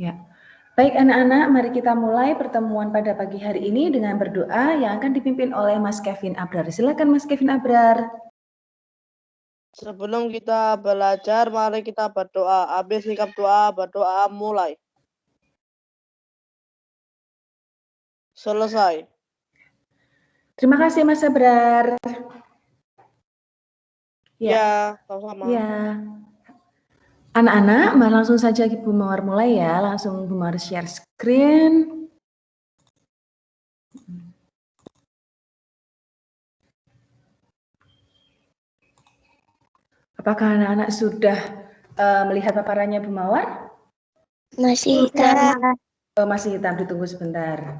Ya. Baik anak-anak, mari kita mulai pertemuan pada pagi hari ini dengan berdoa yang akan dipimpin oleh Mas Kevin Abrar. Silakan Mas Kevin Abrar. Sebelum kita belajar, mari kita berdoa. Habis sikap doa, berdoa mulai. Selesai. Terima kasih Mas Abrar. Ya, sama-sama. Ya. Anak-anak, langsung saja Ibu Mawar mulai ya. Langsung Ibu Mawar share screen. Apakah anak-anak sudah melihat paparannya Bu Mawar? Masih hitam. Oh, masih hitam, ditunggu sebentar.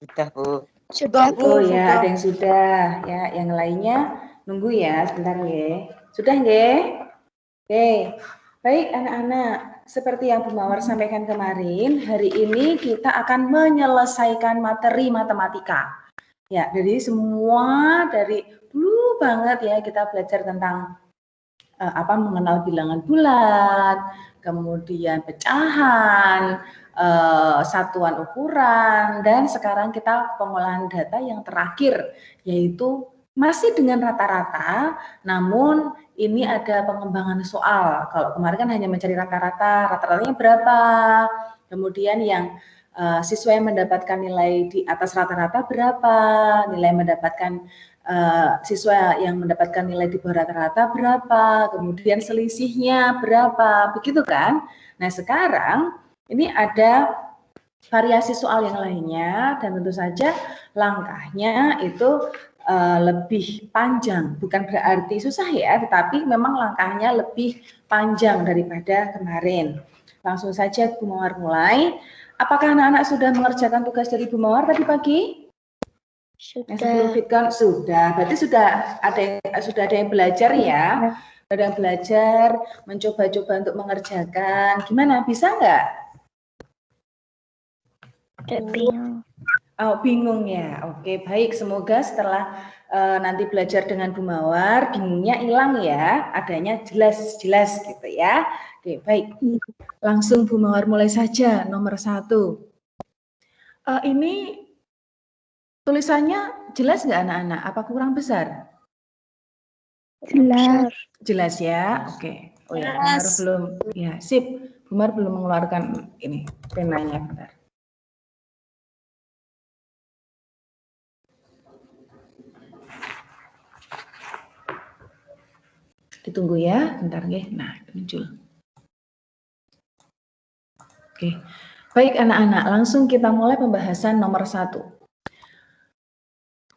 Sudah, Bu. Sudah, Bu. Oh ya, Sudah. ada yang sudah. Ya, yang lainnya nunggu ya sebentar ya. Sudah nggih? Oke. Baik anak-anak, seperti yang Bu Mawar sampaikan kemarin, hari ini kita akan menyelesaikan materi matematika. Ya, dari dulu banget ya kita belajar tentang mengenal bilangan bulat, kemudian pecahan, satuan ukuran, dan sekarang kita pengolahan data yang terakhir, yaitu masih dengan rata-rata, namun ini ada pengembangan soal. Kalau kemarin kan hanya mencari rata-ratanya berapa, kemudian yang siswa yang mendapatkan nilai di atas rata-rata berapa, nilai mendapatkan siswa yang mendapatkan nilai di bawah rata-rata berapa, kemudian selisihnya berapa, begitu kan? Nah sekarang ini ada variasi soal yang lainnya dan tentu saja langkahnya itu lebih panjang, bukan berarti susah ya, tetapi memang langkahnya lebih panjang daripada kemarin. Langsung saja Bu Mawar mulai. Apakah anak-anak sudah mengerjakan tugas dari Bu Mawar tadi pagi? Sudah. Yang sebelum Fitcon sudah, berarti sudah ada yang belajar ya, ada yang belajar, mencoba-coba untuk mengerjakan. Gimana, bisa nggak? Bingung. Oh, bingung ya. Oke, baik. Semoga setelah nanti belajar dengan Bu Mawar, bingungnya hilang ya, adanya jelas-jelas gitu ya. Oke, baik. Langsung Bu Mawar mulai saja, nomor 1. Ini tulisannya jelas nggak anak-anak? Apa kurang besar? Jelas. Jelas ya, oke. Oh ya, Bumar belum, ya sip. Bumar belum mengeluarkan ini penanya, bentar. Ditunggu ya, bentar nggih. Nah, muncul. Oke, baik anak-anak, langsung kita mulai pembahasan nomor 1.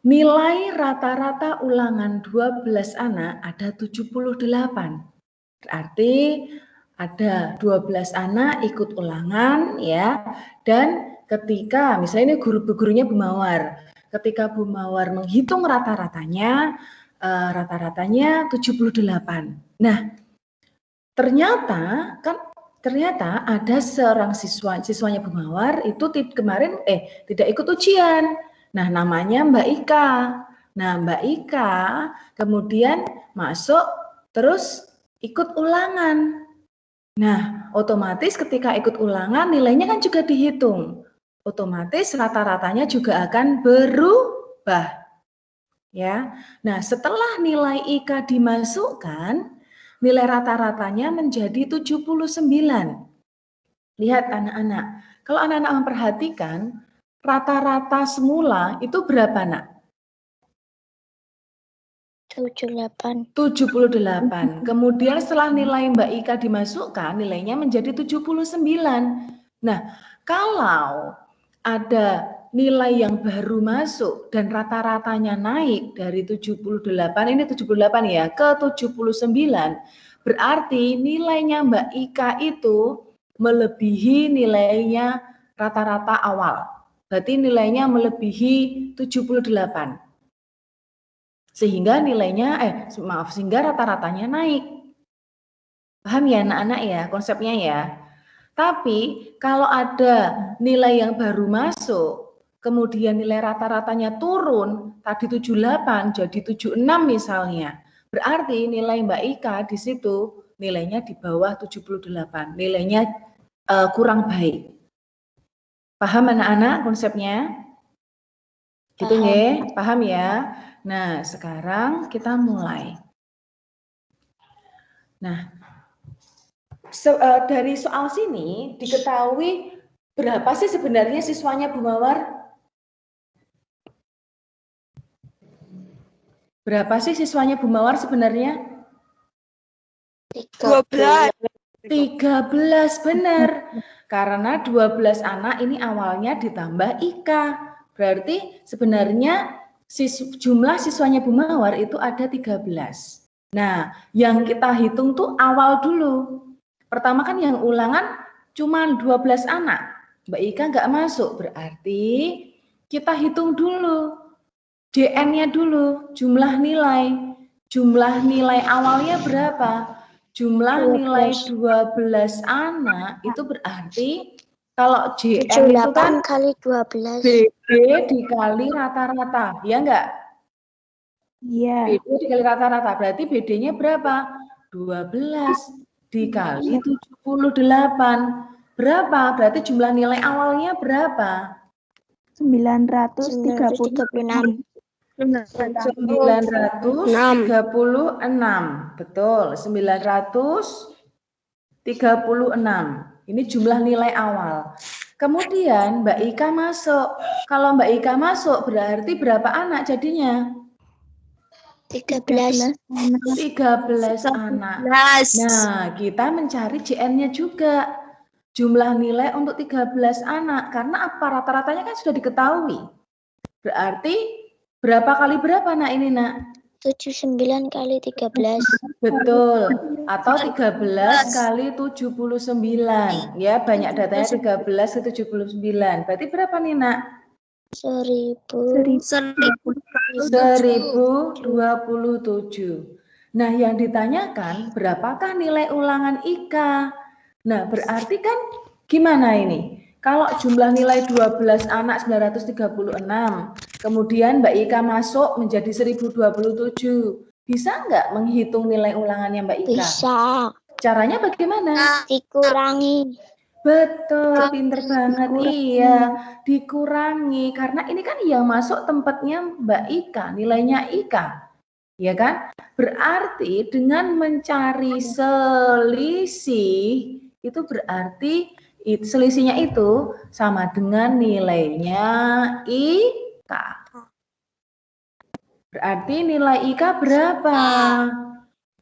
Nilai rata-rata ulangan 12 anak ada 78. Berarti ada 12 anak ikut ulangan ya. Dan ketika misalnya ini gurunya Bu Mawar, ketika Bu Mawar menghitung rata-ratanya 78. Nah, ternyata ada seorang siswanya Bu Mawar itu kemarin tidak ikut ujian. Nah, namanya Mbak Ika. Nah, Mbak Ika kemudian masuk terus ikut ulangan. Nah, otomatis ketika ikut ulangan nilainya kan juga dihitung. Otomatis rata-ratanya juga akan berubah. Ya. Nah, setelah nilai IK dimasukkan, nilai rata-ratanya menjadi 79. Lihat anak-anak, kalau anak-anak memperhatikan, rata-rata semula itu berapa, Nak? 78. 78. Kemudian setelah nilai Mbak Ika dimasukkan, nilainya menjadi 79. Nah, kalau ada nilai yang baru masuk dan rata-ratanya naik dari 78, ini 78 ya, ke 79, berarti nilainya Mbak Ika itu melebihi nilainya rata-rata awal. Berarti nilainya melebihi 78. Sehingga nilainya, sehingga rata-ratanya naik. Paham ya anak-anak ya konsepnya ya? Tapi kalau ada nilai yang baru masuk, kemudian nilai rata-ratanya turun, tadi 78 jadi 76 misalnya. Berarti nilai Mbak Ika di situ nilainya di bawah 78. Nilainya kurang baik. Paham anak-anak konsepnya? Gitu nggih? Paham ya? Nah, sekarang kita mulai. Nah, dari soal sini diketahui berapa sih sebenarnya siswanya Bu Mawar? Berapa sih siswanya Bu Mawar sebenarnya? 12. 13, benar. Karena 12 anak ini awalnya ditambah Ika. Berarti sebenarnya jumlah siswanya Bu Mawar itu ada 13. Nah, yang kita hitung tuh awal dulu. Pertama kan yang ulangan cuma 12 anak. Mbak Ika nggak masuk, berarti kita hitung dulu. DN-nya dulu, jumlah nilai. Jumlah nilai awalnya berapa? Jumlah nilai 12 anak itu berarti kalau JN itu kan 78 kali 12. BB dikali rata-rata, ya enggak? Iya. BD dikali rata-rata, berarti BD-nya berapa? 12 dikali 78. Berapa? Berarti jumlah nilai awalnya berapa? 936. 936, betul, 936. Ini jumlah nilai awal. Kemudian Mbak Ika masuk. Kalau Mbak Ika masuk berarti berapa anak jadinya? 13. 13 anak. Nah, kita mencari JN-nya juga. Jumlah nilai untuk 13 anak. Karena apa? Rata-ratanya kan sudah diketahui. Berarti berapa kali berapa nak ini nak? 79 kali 13. Betul. Atau 13 kali 79. Ya, banyak datanya 13 ke 79. Berarti berapa nih nak? 1027. Nah, yang ditanyakan berapakah nilai ulangan Ika? Nah, berarti kan gimana ini? Kalau jumlah nilai 12 anak 936, kemudian Mbak Ika masuk menjadi 1027. Bisa nggak menghitung nilai ulangannya Mbak Ika? Bisa. Caranya bagaimana? Dikurangi. Betul, pinter banget. Iya, dikurangi. Karena ini kan yang masuk tempatnya Mbak Ika, nilainya Ika. Ya kan? Berarti dengan mencari selisih, itu berarti selisihnya itu sama dengan nilainya Ika. Berarti nilai Ika berapa?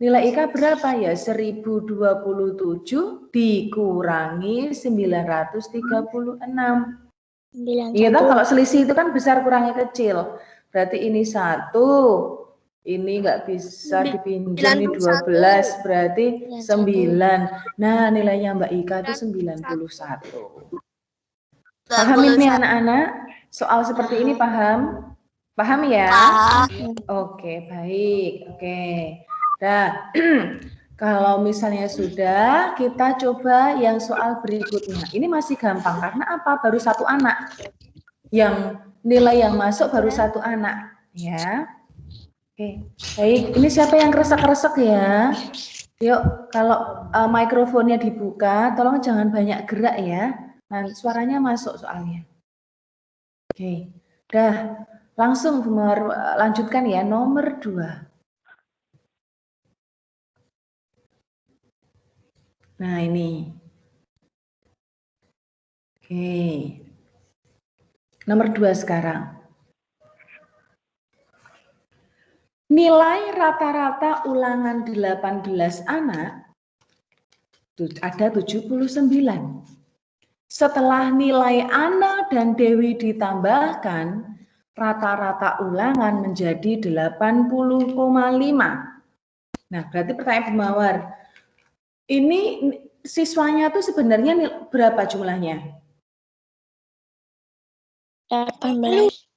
Nilai Ika berapa ya? 1027 dikurangi 936. Iya kan kalau selisih itu kan besar kurangi kecil. Berarti ini 1, ini nggak bisa dipinjam, ini 12, berarti 9. Nah, nilainya Mbak Ika itu 91. Paham ini anak-anak? Soal seperti ini paham? Paham ya? Oke, baik. Oke. Nah, kalau misalnya sudah, kita coba yang soal berikutnya. Ini masih gampang, karena apa? Baru 1 anak. Yang nilai yang masuk baru 1 anak. Ya. Oke, baik. Ini siapa yang kresek-kresek ya? Yuk, kalau mikrofonnya dibuka, tolong jangan banyak gerak ya. Nah, suaranya masuk soalnya. Oke, udah. Langsung Bu Mawar lanjutkan ya, nomor 2. Nah, ini. Oke. Nomor 2 sekarang. Nilai rata-rata ulangan 18 anak ada 79. Setelah nilai Ana dan Dewi ditambahkan, rata-rata ulangan menjadi 80,5. Nah, berarti pertanyaan Bu Mawar, ini siswanya tuh sebenarnya berapa jumlahnya? 18.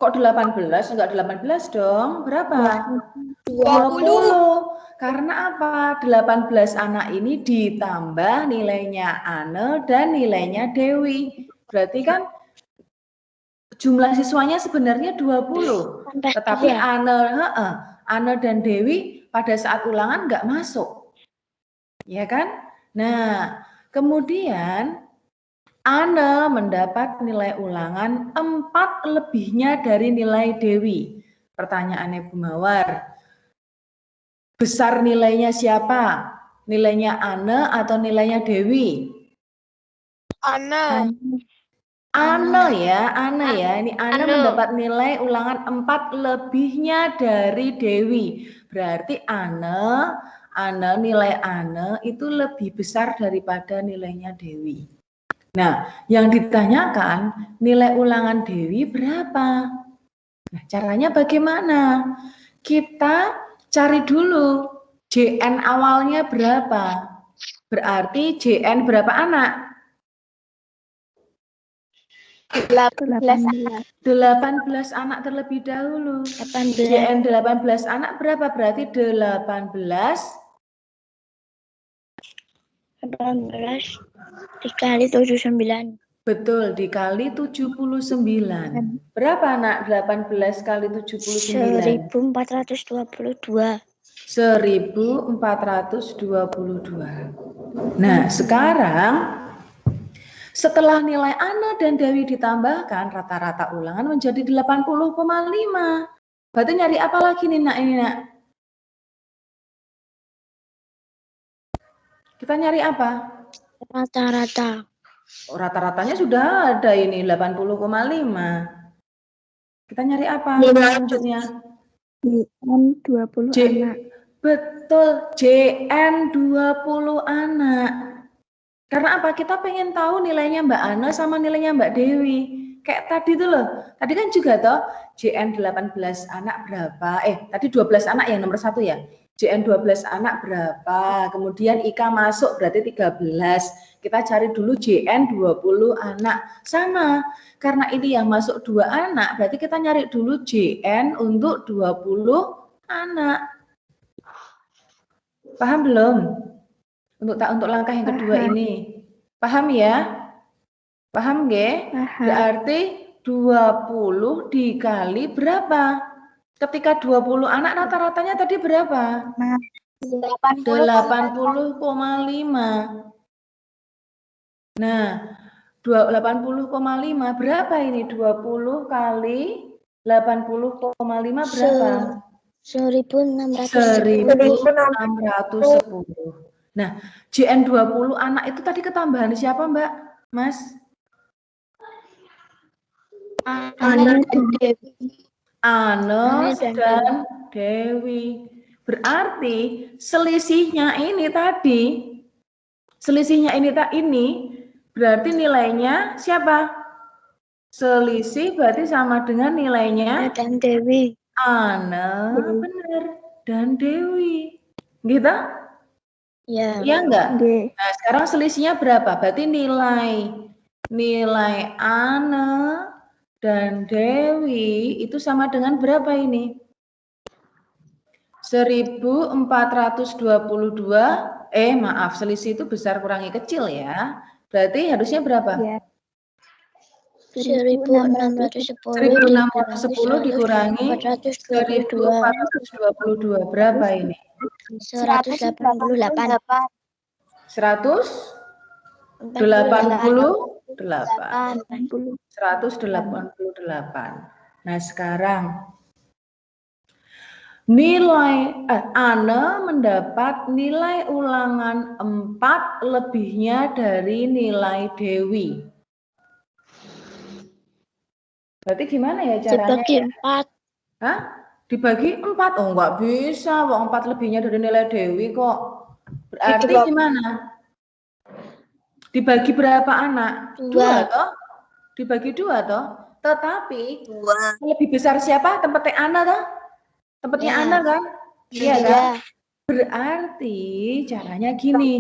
Kok 18? Enggak 18 dong. Berapa? 20. Karena apa? 18 anak ini ditambah nilainya Ane dan nilainya Dewi. Berarti kan jumlah siswanya sebenarnya 20. Tetapi Ane dan Dewi pada saat ulangan enggak masuk. Ya kan? Nah, Kemudian Ane mendapat nilai ulangan 4 lebihnya dari nilai Dewi. Pertanyaannya Bu Mawar, besar nilainya siapa? Nilainya Ane atau nilainya Dewi? Ana. Ane ya. Ini Ane mendapat nilai ulangan 4 lebihnya dari Dewi. Berarti nilai Ane itu lebih besar daripada nilainya Dewi. Nah, yang ditanyakan nilai ulangan Dewi berapa? Nah, caranya bagaimana? Kita cari dulu JN awalnya berapa. Berarti JN berapa anak? 18. 18 anak terlebih dahulu. 18. JN 18 anak berapa? Berarti 18 dikali 79. betul, dikali 79. Berapa anak 18 kali 79? 1422. 1422. Nah, sekarang setelah nilai Ane dan Dewi ditambahkan, rata-rata ulangan menjadi 80,5. Berarti nyari apa lagi nih nak ini nak? Kita nyari apa? Rata-rata. Oh, rata-ratanya sudah ada ini 80,5. Kita nyari apa selanjutnya? JN 20 anak. Betul, JN 20 anak. Karena apa? Kita pengen tahu nilainya Mbak Ana sama nilainya Mbak Dewi. Kayak tadi tuh loh. Tadi kan juga toh JN 18 anak berapa? Tadi 12 anak yang nomor 1 ya. JN 12 anak berapa? Kemudian IKA masuk berarti 13. Kita cari dulu JN 20 anak. Sama. Karena ini yang masuk 2 anak, berarti kita nyari dulu JN untuk 20 anak. Paham belum? Untuk langkah yang kedua ini. Paham ya? Paham nggih? Berarti 20 dikali berapa? Ketika 20 anak rata-ratanya tadi berapa? 80,5. Nah, 80,5 berapa ini? 20 kali 80,5 berapa? 1610. Nah, JN 20 anak itu tadi ketambahan siapa, Mbak? Mas? Ane dan Dewi. Berarti selisihnya ini berarti nilainya siapa? Selisih berarti sama dengan nilainya dan Dewi. Ane, benar, dan Dewi. Gitu? Ya. Iya enggak? Nah, sekarang selisihnya berapa? Berarti nilai Ane dan Dewi itu sama dengan berapa ini? 1422. Maaf, selisih itu besar kurangi kecil ya. Berarti harusnya berapa? Ya. 1610 dikurangi 1422. Berapa ini? 188. 188. Nah, sekarang nilai Ane mendapat nilai ulangan 4 lebihnya dari nilai Dewi. Berarti gimana ya caranya? Dibagi 4. Hah? Dibagi 4? Oh, enggak bisa. 4 lebihnya dari nilai Dewi kok. Berarti gimana? Dibagi berapa anak? 2 toh? Dibagi 2 toh? Tetapi lebih besar siapa? Tempatnya Ana toh? Tempatnya Ana kan? Iya kan? Berarti caranya gini.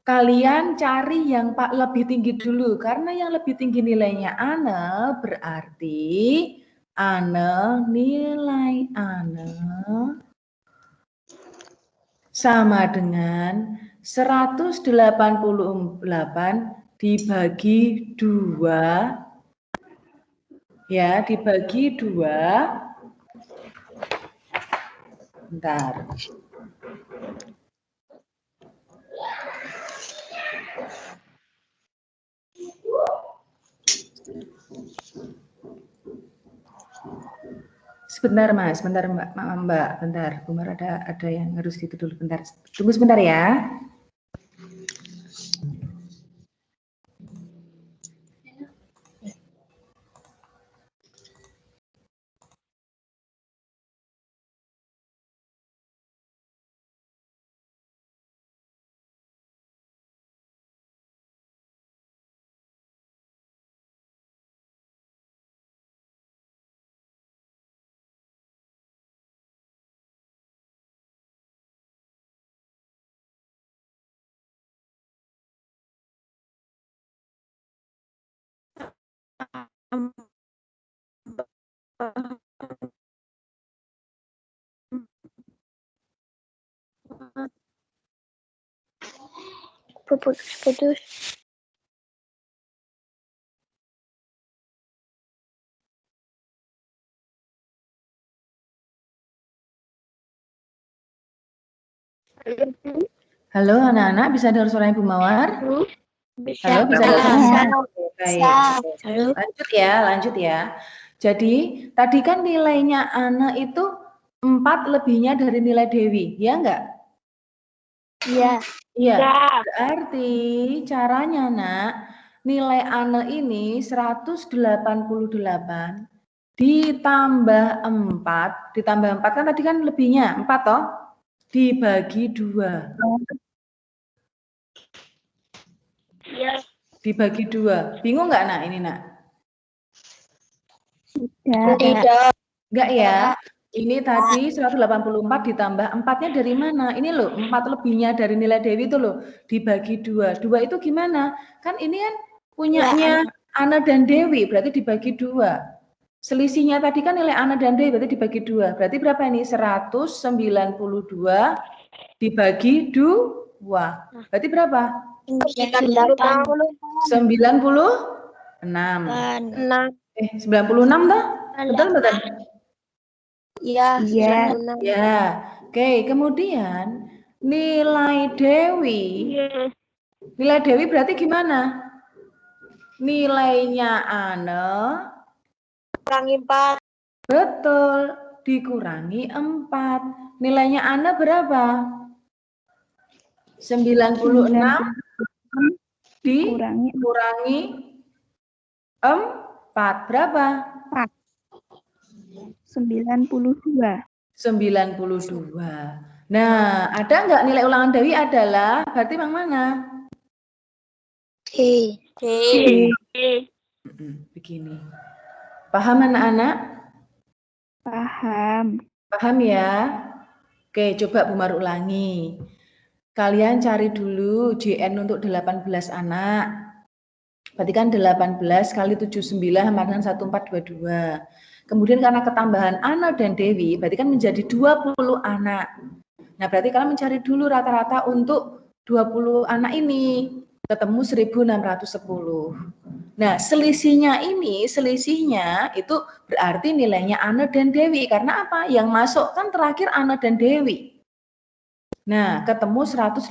Kalian cari yang lebih tinggi dulu. Karena yang lebih tinggi nilainya Ana, berarti nilai Ana sama dengan 188 dibagi 2. Ya, dibagi 2. Bentar. Sebentar Mas, sebentar Mbak, bentar. Bumar ada yang harus gitu dulu, bentar. Tunggu sebentar ya. Putus. Halo anak-anak, bisa dengar suaranya Bu Mawar? Bisa. Halo, bisa dengar? Baik. Halo. Lanjut ya. Jadi, tadi kan nilainya Ana itu 4 lebihnya dari nilai Dewi, ya enggak? Iya. Iya. Berarti caranya, Nak, nilai Ana ini 188 ditambah 4 kan tadi kan lebihnya 4 toh, dibagi 2. Iya. Dibagi 2. Bingung nggak Nak ini Nak? Tidak. Enggak ya? Ini tadi 184 ditambah 4-nya dari mana? Ini loh, 4 lebihnya dari nilai Dewi itu loh, dibagi 2. 2 itu gimana? Kan ini kan punyanya Ana dan Dewi, berarti dibagi 2. Selisihnya tadi kan nilai Ana dan Dewi, berarti dibagi 2. Berarti berapa ini? 192 dibagi 2. Berarti berapa? 96. 96 toh? Betul? Iya. Ya. Oke, kemudian nilai Dewi. Nilai Dewi berarti gimana? Nilainya Ana Kurangi 4. betul, dikurangi 4. Nilainya Ana berapa? 96 dikurangi 4. Berapa? 92. 92. Nah, ada nggak nilai ulangan Dewi adalah berarti yang mana? Begini. Paham anak-anak? Paham ya? Oke, coba Bu Mar ulangi. Kalian cari dulu JN untuk 18 anak. Berarti kan 18 kali 79 sama dengan 1422. Kemudian karena ketambahan Ana dan Dewi, berarti kan menjadi 20 anak. Nah, berarti kalian mencari dulu rata-rata untuk 20 anak ini. Ketemu 1610. Nah, selisihnya itu berarti nilainya Ana dan Dewi. Karena apa? Yang masuk kan terakhir Ana dan Dewi. Nah, ketemu 188.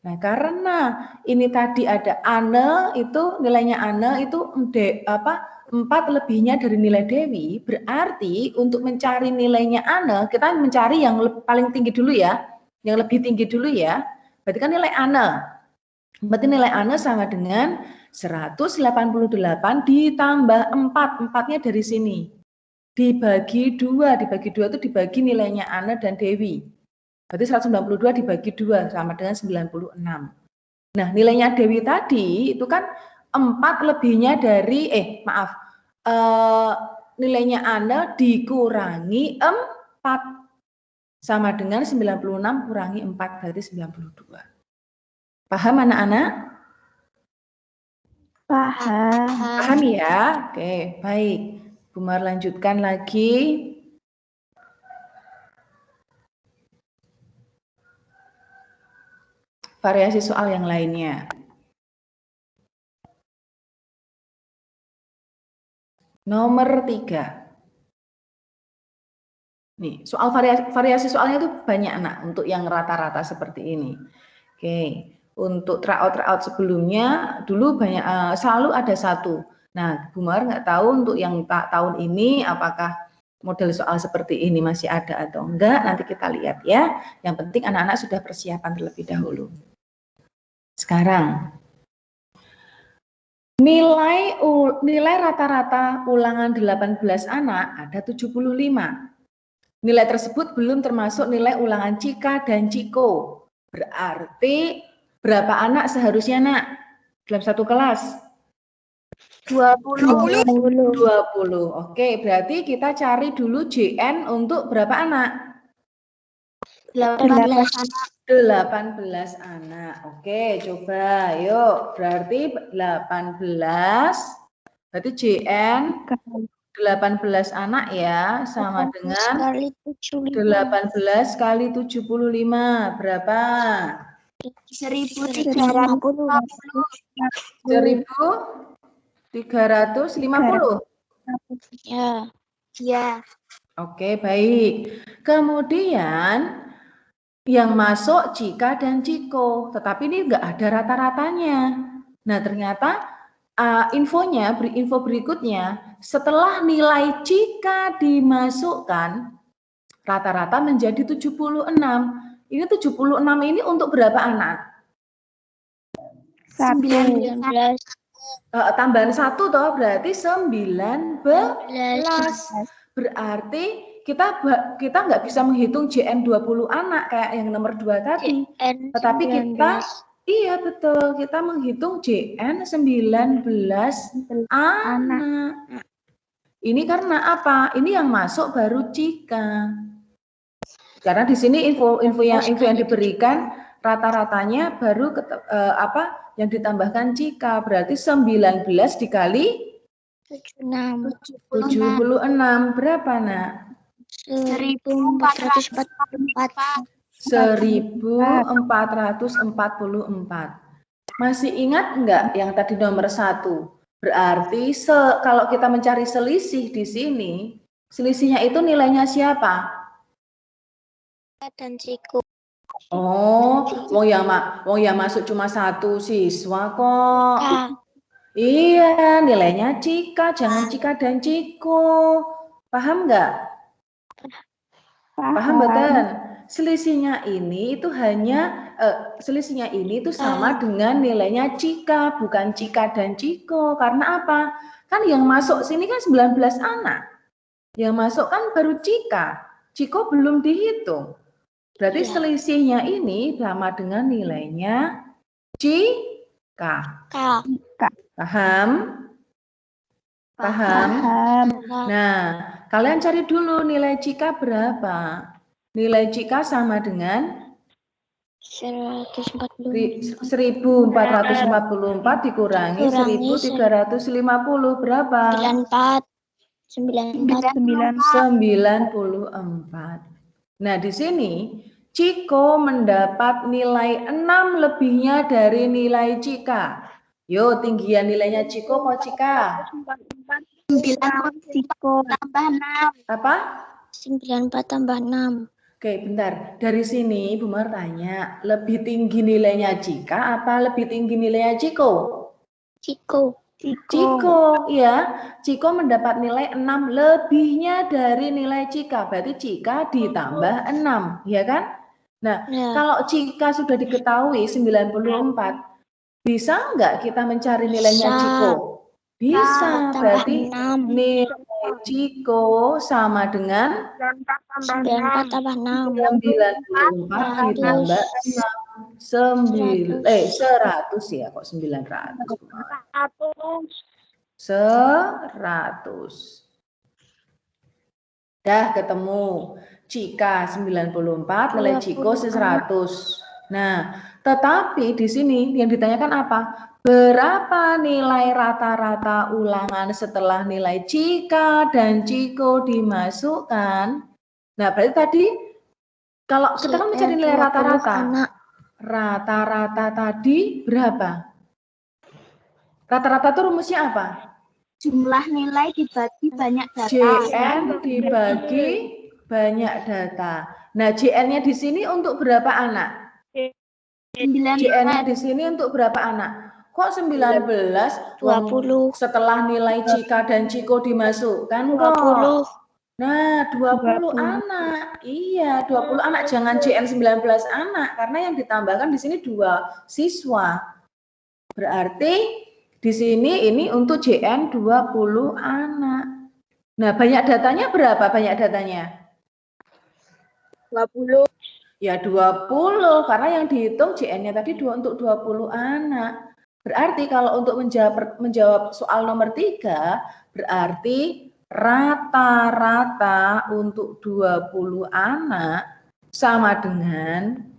Nah, karena ini tadi ada Ana itu nilainya Ana itu 4 lebihnya dari nilai Dewi, berarti untuk mencari nilainya Ana, kita mencari yang paling tinggi dulu ya, yang lebih tinggi dulu ya. Berarti kan nilai Ana. Berarti nilai Ana sama dengan 188 ditambah 4, 4-nya dari sini. Dibagi 2 itu dibagi nilainya Ana dan Dewi. Berarti 192 dibagi 2 sama dengan 96. Nah, nilainya Dewi tadi itu kan 4 lebihnya dari, nilainya Ana dikurangi 4. Sama dengan 96 kurangi 4, berarti 92. Paham anak-anak? Paham ya? Oke, baik. Bu Mar lanjutkan lagi. Variasi soal yang lainnya. Nomor 3. Nih, soal variasi soalnya itu banyak anak untuk yang rata-rata seperti ini. Oke, untuk tryout sebelumnya dulu banyak selalu ada 1. Nah, Bu Mar nggak tahu untuk yang tahun ini apakah model soal seperti ini masih ada atau enggak, nanti kita lihat ya. Yang penting anak-anak sudah persiapan terlebih dahulu. Sekarang, nilai rata-rata ulangan 18 anak ada 75. Nilai tersebut belum termasuk nilai ulangan Cika dan Ciko. Berarti berapa anak seharusnya, Nak? Dalam satu kelas? 20. 20. Oke, berarti kita cari dulu JN untuk berapa anak? 18 anak. 18 anak. Oke, coba yuk. Berarti 18. Berarti JN 18 anak ya, sama dengan 18 kali 75. Berapa? 1350. 1350. Ya. Ya. Oke, baik. Kemudian yang masuk Cika dan Ciko, tetapi ini enggak ada rata-ratanya. Nah, ternyata info berikutnya, setelah nilai Cika dimasukkan, rata-rata menjadi 76. Ini 76 ini untuk berapa anak? 19. Tambahan 1 toh, berarti 19. Berarti kita nggak bisa menghitung JN 20 anak kayak yang nomor 2 tadi. Tetapi kita, iya betul, kita menghitung JN 19 anak. Ini karena apa? Ini yang masuk baru Cika. Karena di sini info yang diberikan rata-ratanya baru yang ditambahkan Cika, berarti 19 dikali 76 berapa, Nak? 1444. 1444. Masih ingat enggak yang tadi nomor 1? Berarti kalau kita mencari selisih di sini, selisihnya itu nilainya siapa? Dan Ciko. Oh, wong yang masuk cuma 1 siswa kok. Iya, nilainya Cika, jangan Cika dan Ciko. Paham nggak? Paham betul? Selisihnya ini itu sama dengan nilainya Cika, bukan Cika dan Ciko. Karena apa? Kan yang masuk sini kan 19 anak. Yang masuk kan baru Cika. Ciko belum dihitung. Berarti selisihnya ini sama dengan nilainya Cika. Paham? Paham? Nah, kalian cari dulu nilai Cika berapa? Nilai Cika sama dengan 1444 dikurangi 1350 berapa? 94. Nah, di sini Ciko mendapat nilai 6 lebihnya dari nilai Cika. Yo, tinggian nilainya Ciko apa Cika? 9 Ciko tambah 6. Apa? 94 tambah 6. Oke, bentar. Dari sini Bu Mar tanya, lebih tinggi nilainya Cika apa lebih tinggi nilainya Ciko? Ciko. Ya. Ciko mendapat nilai 6 lebihnya dari nilai Cika. Berarti Cika ditambah 6, ya kan? Nah, kalau Cika sudah diketahui 94, bisa nggak kita mencari nilainya Ciko? Bisa. Berarti nilai Ciko sama dengan 94 tambah 6. 94 ditambah 100 ya, kok 900. 100. Dah ketemu. Cika 94, nilai Ciko 100. Nah, tetapi di sini yang ditanyakan apa? Berapa nilai rata-rata ulangan setelah nilai Cika dan Ciko dimasukkan? Nah, berarti tadi kalau kita kan mencari nilai rata-rata. Rata-rata tadi berapa? Rata-rata itu rumusnya apa? Jumlah nilai dibagi banyak data. JN dibagi banyak data. Nah, JN-nya di sini untuk berapa anak? 9. JN-nya di sini untuk berapa anak? Kok 19? 20. Setelah nilai Cika dan Ciko dimasukkan kok. 20. Nah, 20 anak. Iya, 20 anak. Jangan JN 19 anak. Karena yang ditambahkan di sini 2 siswa. Berarti di sini ini untuk JN 20 anak. Nah, banyak datanya berapa? Banyak datanya? 20. Ya 20, karena yang dihitung JN-nya tadi untuk 20 anak. Berarti kalau untuk menjawab soal nomor 3, berarti rata-rata untuk 20 anak sama dengan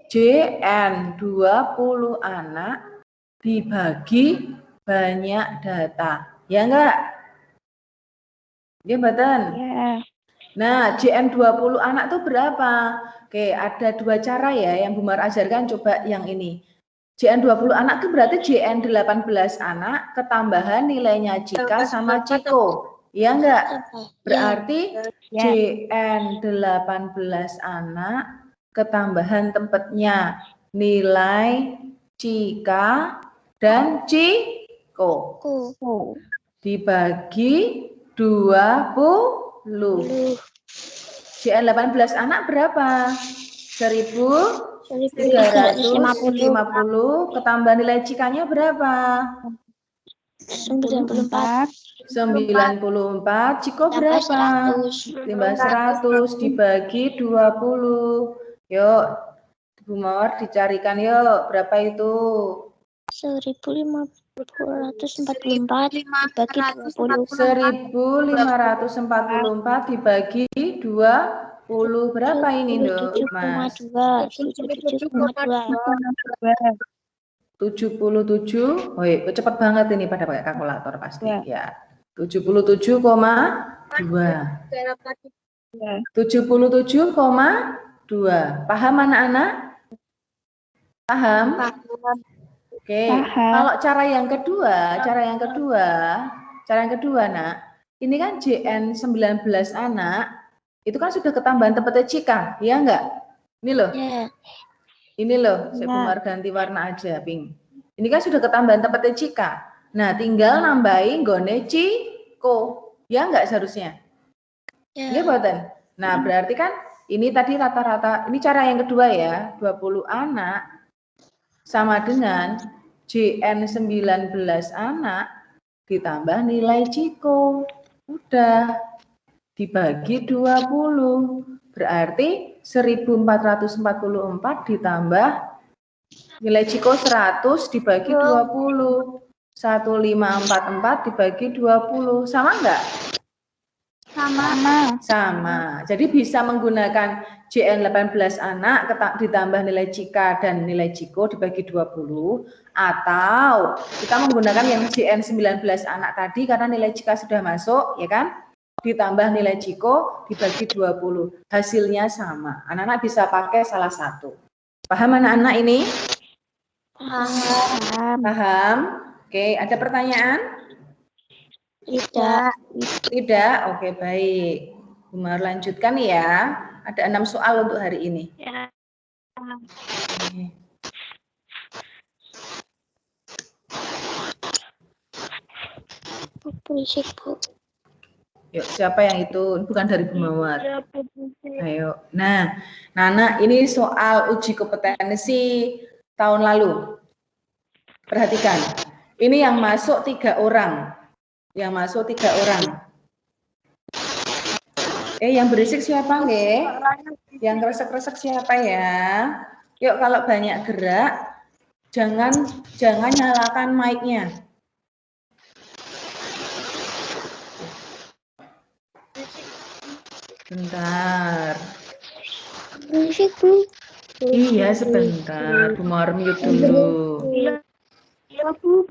JN 20 anak dibagi banyak data. Ya enggak? Ya, Badan? Ya. Nah, JN 20 anak itu berapa? Oke, ada 2 cara ya yang Bu Mar ajarkan, coba yang ini. JN 20 anak itu berarti JN 18 anak ketambahan nilainya Cika sama Ciko. Iya enggak? Berarti JN 18 anak ketambahan tempatnya nilai Cika dan Ciko. Dibagi 20. JN 18 anak berapa? 1.350. Ketambah nilai Cikanya berapa? 94. 94. Ciko berapa? Tambah 100 dibagi 20. Yuk, Bu Mawar dicarikan yuk. Berapa itu? 1.544 dibagi 20. 1.544 dibagi 20. Berapa ini, Dok, Mas? 77. Oh, iya, cepet banget ini pada pakai kalkulator pasti. Ya. 77,2. 77,2. Paham anak-anak? Paham? Oke. Kalau cara yang kedua, Nak. Ini kan JN 19 anak, itu kan sudah ketambahan tempatnya Cika, ya enggak? Ini loh. Ini loh, saya Bumar ganti warna aja, pink. Ini kan sudah ketambahan tempatnya Cika. Nah, tinggal nambahin gone Ciko. Ya enggak seharusnya? Iya, Boten. Nah, berarti kan ini tadi rata-rata, ini cara yang kedua ya, 20 anak sama dengan JN 19 anak ditambah nilai Ciko. Udah. Dibagi 20. Berarti 1.444 ditambah nilai Ciko 100 dibagi 20. 1.544 dibagi 20. Sama enggak? Sama. Jadi bisa menggunakan JN 18 anak ditambah nilai Cika dan nilai Ciko dibagi 20, atau kita menggunakan yang JN 19 anak tadi karena nilai Cika sudah masuk, ya kan? Ditambah nilai Ciko dibagi 20. Hasilnya sama. Anak-anak bisa pakai salah satu. Paham anak-anak ini? Paham? Oke, ada pertanyaan? Tidak? Oke, baik. Umar lanjutkan ya. Ada 6 soal untuk hari ini. Ya. Oke. Berisik, Bu. Yuk, siapa yang itu? Bukan dari Bu Mawar. Ayo. Nah, Nana, ini soal uji kompetensi tahun lalu. Perhatikan. Ini yang masuk 3 orang. Yang masuk 3 orang. Yang berisik siapa, nggih? Yang kresek-kresek siapa ya? Yuk, kalau banyak gerak, jangan nyalakan mic-nya. Bentar. Berisik, Bu. Iya, sebentar. Bu Mawar mute dulu. Iya, Bu.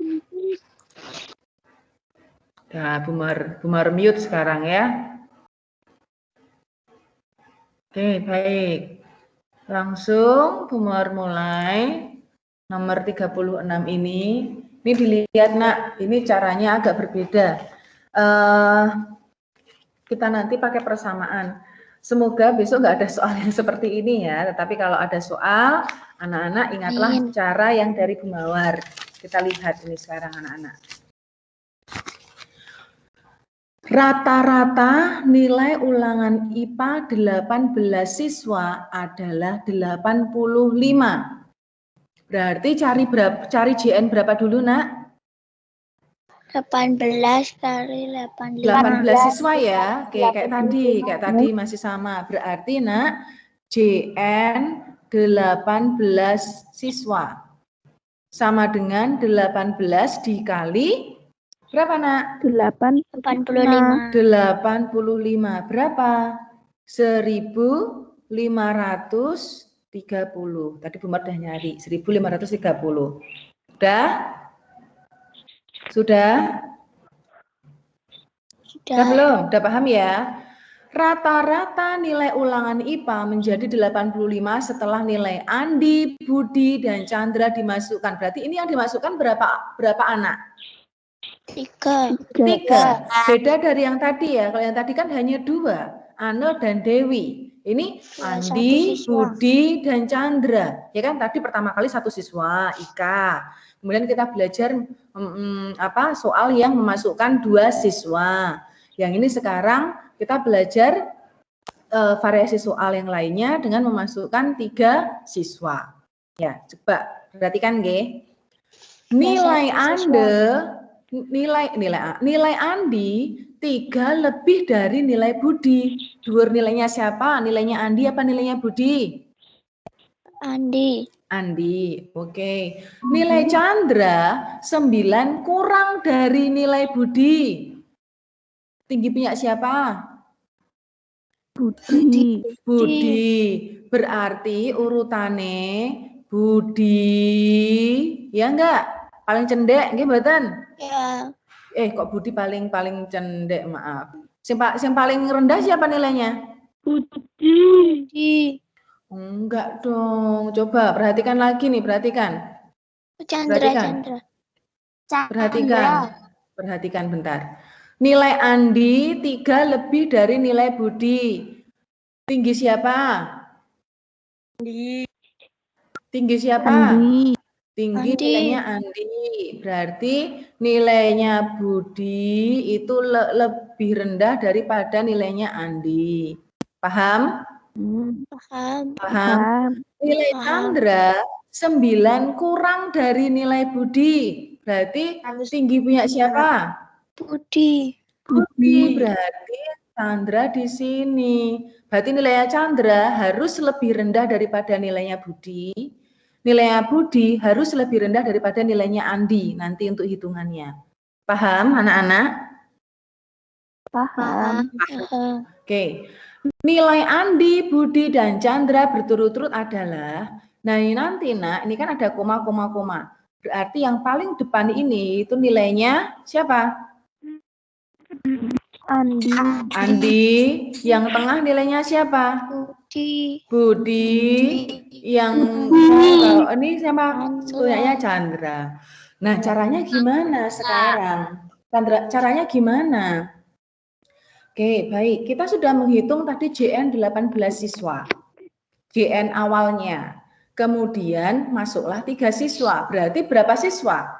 Nah, Bu Mawar mute sekarang ya. Oke, baik. Langsung Bu Mawar mulai. Nomor 36 ini. Ini dilihat, Nak. Ini caranya agak berbeda. Kita nanti pakai persamaan. Semoga besok nggak ada soal yang seperti ini ya. Tetapi kalau ada soal, anak-anak ingatlah cara yang dari Bu Mawar. Kita lihat ini sekarang anak-anak. Rata-rata nilai ulangan IPA 18 siswa adalah 85. Berarti cari JN berapa dulu, Nak? 18 kali 85. 18 siswa ya. Oke, kayak tadi masih sama. Berarti, Nak, JN 18 siswa sama dengan 18 dikali berapa, Nak? 85. 85. Berapa? 1530. Tadi Bu Mar udah nyari 1530. Sudah? Sudah belum? Udah paham ya? Rata-rata nilai ulangan IPA menjadi 85 setelah nilai Andi, Budi, dan Chandra dimasukkan. Berarti ini yang dimasukkan berapa anak? 3. 3. Beda dari yang tadi ya. Kalau yang tadi kan hanya 2, Ane dan Dewi. Ini Andi, Budi, dan Chandra. Ya kan tadi pertama kali 1 siswa, Ika. Kemudian kita belajar soal yang memasukkan 2 siswa. Yang ini sekarang kita belajar variasi soal yang lainnya dengan memasukkan 3 siswa. Ya, coba perhatikan nggih. Nilai Andi 3 lebih dari nilai Budi. Dhuwur nilainya siapa? Nilainya Andi apa nilainya Budi? Andi. Oke. Nilai Chandra 9 kurang dari nilai Budi. Tinggi punya siapa? Budi. Berarti urutane Budi, ya enggak? Paling cendek, nggih mboten? Ya. Kok Budi paling cendek, maaf. Yang paling rendah siapa nilainya? Budi. Enggak dong. Coba perhatikan lagi nih, perhatikan. Chandra. Perhatikan bentar. Nilai Andi 3 lebih dari nilai Budi. Tinggi siapa? Tinggi siapa? Tinggi nilainya Andi. Berarti nilainya Budi itu lebih rendah daripada nilainya Andi. Paham? Paham. Nilai Chandra 9 kurang dari nilai Budi. Berarti tinggi punya siapa? Budi. Berarti Chandra di sini. Berarti nilainya Chandra harus lebih rendah daripada nilainya Budi. Nilainya Budi harus lebih rendah daripada nilainya Andi nanti untuk hitungannya. Paham, anak-anak? Paham. Oke. Nilai Andi, Budi, dan Chandra berturut-turut adalah, nah ini nanti, Nak, ini kan ada koma. Berarti yang paling depan ini itu nilainya siapa? Andi. Yang tengah nilainya siapa? Budi. Yang ini siapa? Punyanya Chandra. Nah, caranya gimana sekarang? Caranya gimana? Oke, baik. Kita sudah menghitung tadi JN 18 siswa. JN awalnya. Kemudian masuklah 3 siswa. Berarti berapa siswa?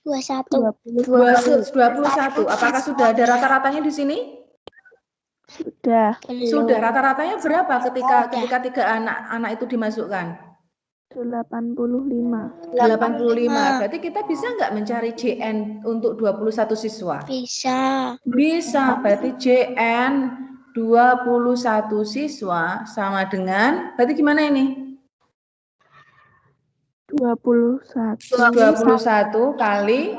21. 21. Apakah sudah ada rata-ratanya di sini? Sudah. Rata-ratanya berapa ketika 3 anak itu dimasukkan? 85. Berarti kita bisa nggak mencari JN untuk 21 siswa? Bisa. Berarti JN 21 siswa sama dengan, berarti gimana ini? 21 kali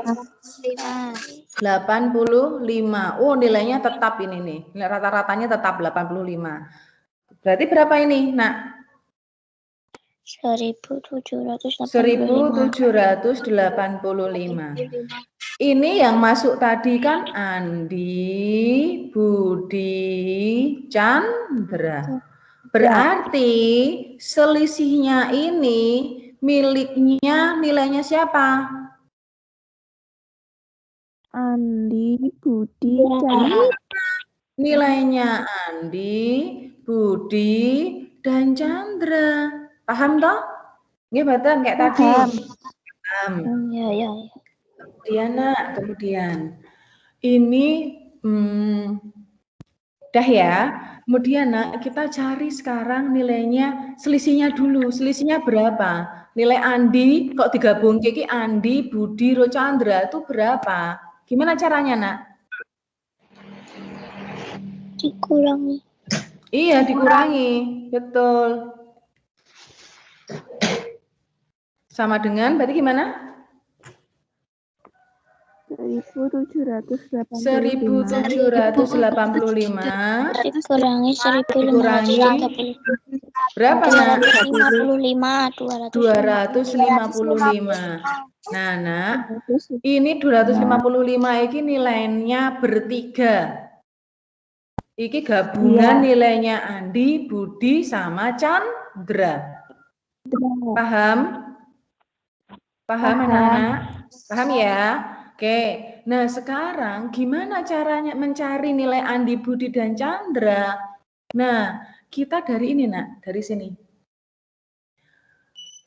85. Oh, nilainya tetap ini nih. Nilai rata-ratanya tetap 85. Berarti berapa ini, Nak? 1785. Ini yang masuk tadi kan Andi, Budi, Chandra. Berarti selisihnya ini miliknya nilainya siapa? Andi, Budi, Chandra. Nilainya Andi, Budi, dan Chandra. Paham toh? Nggih mboten kayak tadi. Paham. Ya. Kemudian, Nak, ini Dah ya. Kemudian nak, kita cari sekarang nilainya, selisihnya dulu. Selisihnya berapa? Nilai Andi, kok digabung Kiki, Andi, Budi, Rochandra itu berapa? Gimana caranya nak? Dikurangi. Iya, dikurangi. Betul. Sama dengan, berarti gimana? 1785. 1785 Dikurangi 1530. berapa nak? 255. 255. Nah, nak, ini 255 ini nilainya bertiga. Iki gabungan nilainya Andi, Budi, sama Chandra. Paham? Paham anak-anak? Paham ya? Oke. Nah, sekarang gimana caranya mencari nilai Andi, Budi, dan Chandra? Nah, kita dari ini nak, dari sini.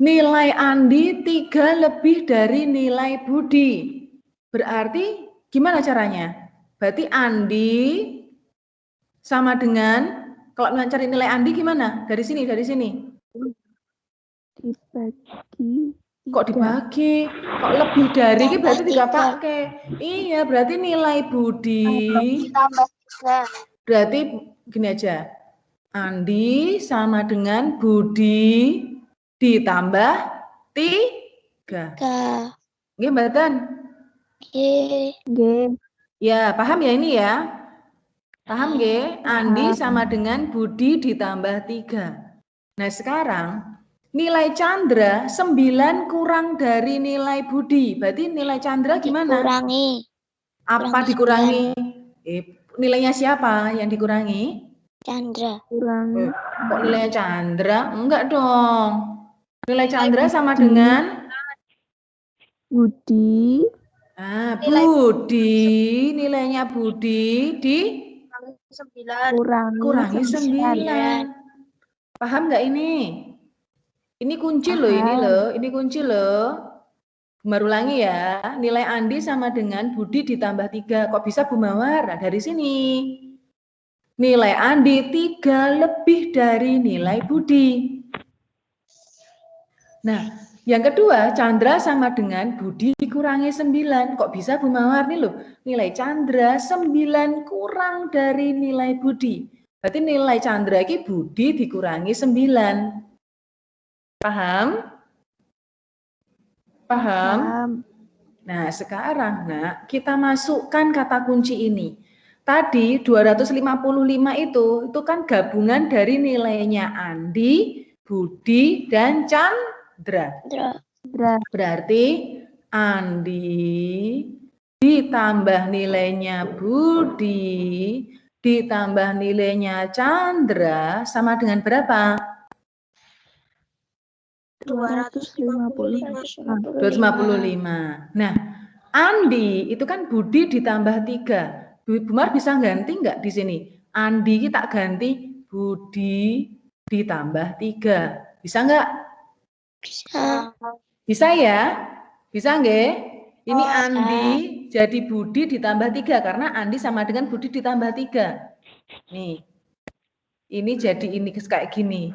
Nilai Andi 3 lebih dari nilai Budi. Berarti gimana caranya? Berarti Andi sama dengan, kalau mencari nilai Andi gimana? Dari sini, dari sini. Dibagi. Kok dibagi? Kok lebih dari ini berarti tidak pakai. Iya, berarti nilai Budi. Berarti gini aja. Andi sama dengan Budi ditambah 3. Nggih, mboten? Nggih. Ya, paham ya ini ya? Paham nggih? Andi sama dengan Budi ditambah 3. Nah, sekarang nilai Chandra 9 kurang dari nilai Budi. Berarti nilai Chandra gimana? Dikurangi. Apa dikurangi? Nilainya siapa yang dikurangi? Chandra. Kurangi. Kok nilainya Chandra? Enggak dong. Nilai Chandra sama dengan Budi. Budi. Nilainya Budi kurangi 9. Paham nggak ini? Ini kunci loh, ini kunci loh. Baru ulangi ya, nilai Andi sama dengan Budi ditambah 3. Kok bisa Bu Mawar? Nah, dari sini. Nilai Andi 3 lebih dari nilai Budi. Nah, yang kedua, Chandra sama dengan Budi dikurangi 9. Kok bisa Bu Mawar nih loh? Nilai Chandra 9 kurang dari nilai Budi. Berarti nilai Chandra ini Budi dikurangi 9. Paham? Paham? Nah, sekarang nak, kita masukkan kata kunci ini. Tadi 255 itu kan gabungan dari nilainya Andi, Budi, dan Chandra. Berarti Andi ditambah nilainya Budi ditambah nilainya Chandra sama dengan berapa? 255. Nah, Andi itu kan Budi ditambah 3. Bu Mar bisa ganti nggak di sini? Andi tak ganti Budi ditambah 3. Bisa nggak? Bisa. Bisa ya? Bisa nggak? Ini Andi jadi Budi ditambah 3 karena Andi sama dengan Budi ditambah 3. Nih. Ini jadi ini kayak gini.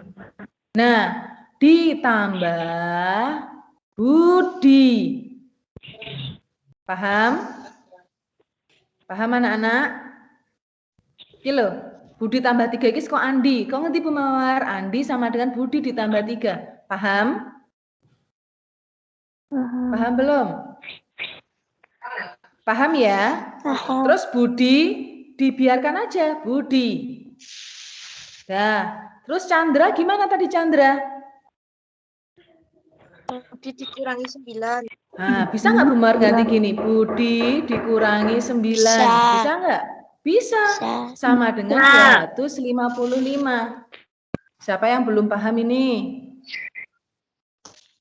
Nah, ditambah Budi. Paham? Paham anak-anak? Iki lho, Budi tambah 3 iki kok Andi. Kok ngerti Bu Mawar? Andi sama dengan Budi ditambah 3. Paham? Paham belum? Paham ya? Paham. Terus Budi dibiarkan aja, Budi. Nah, terus Chandra gimana tadi Chandra? Budi dikurangi 9. Nah, bisa nggak Bu Mar ganti gini? Budi dikurangi 9. Bisa nggak? Bisa. Sama dengan 255. Siapa yang belum paham ini?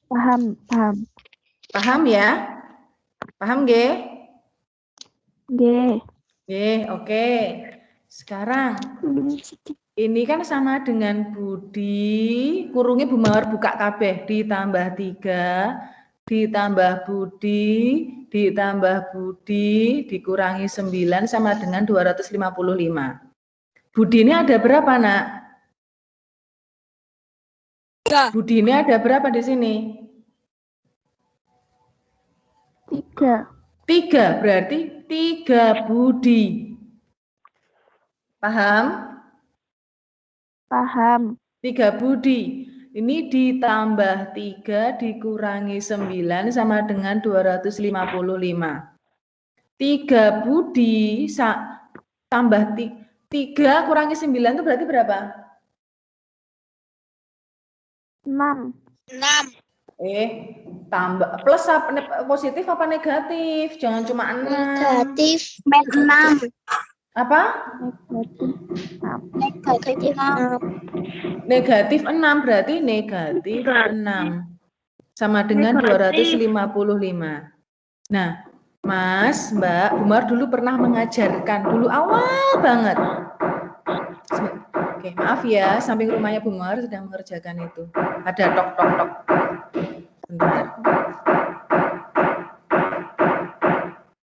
Paham. Paham ya? Paham nggih? Nggih. Oke. Sekarang ini kan sama dengan Budi, kurungnya Bu Mawar buka kabeh ditambah 3 ditambah Budi, ditambah Budi, dikurangi 9 sama dengan 255. Budi ini ada berapa, Nak? Budi ini ada berapa di sini? 3. 3, berarti 3 Budi. Paham? Paham. 3 Budi. Ini ditambah 3 dikurangi 9 sama dengan 255. 3 Budi tambah 3 kurangi 9 itu berarti berapa? 6. Tambah plus positif apa negatif? Jangan cuma 6. Negatif 6. Apa? Negatif 6. Negatif 6 berarti negatif 6 sama dengan 255. Nah, Mas, Mbak, Umar dulu pernah mengajarkan dulu awal banget. Oke, maaf ya, samping rumahnya Bu Umar sedang mengerjakan itu. Ada tok. Bentar.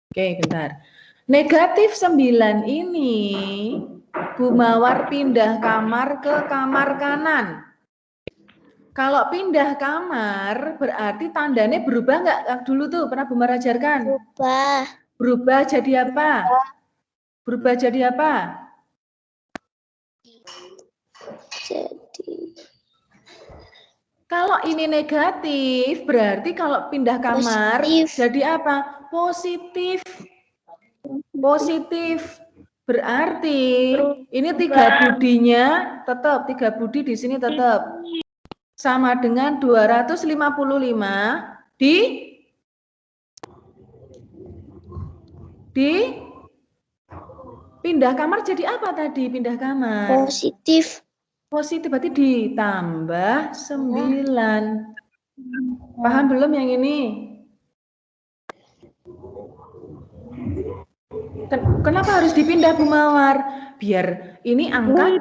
Oke, bentar. Negatif 9 ini Bu Mawar pindah kamar ke kamar kanan. Kalau pindah kamar berarti tandanya berubah nggak? Dulu tuh pernah Bu Mawar ajarkan. Berubah jadi apa? Berubah jadi apa? Jadi kalau ini negatif berarti kalau pindah kamar positif. jadi apa? Positif. Positif. Berarti ini 3 budinya tetap 3 budi di sini tetap sama dengan 255 di pindah kamar jadi apa tadi pindah kamar? Positif. Positif berarti ditambah 9. Paham belum yang ini? Kenapa harus dipindah Bu Mawar? Biar ini angka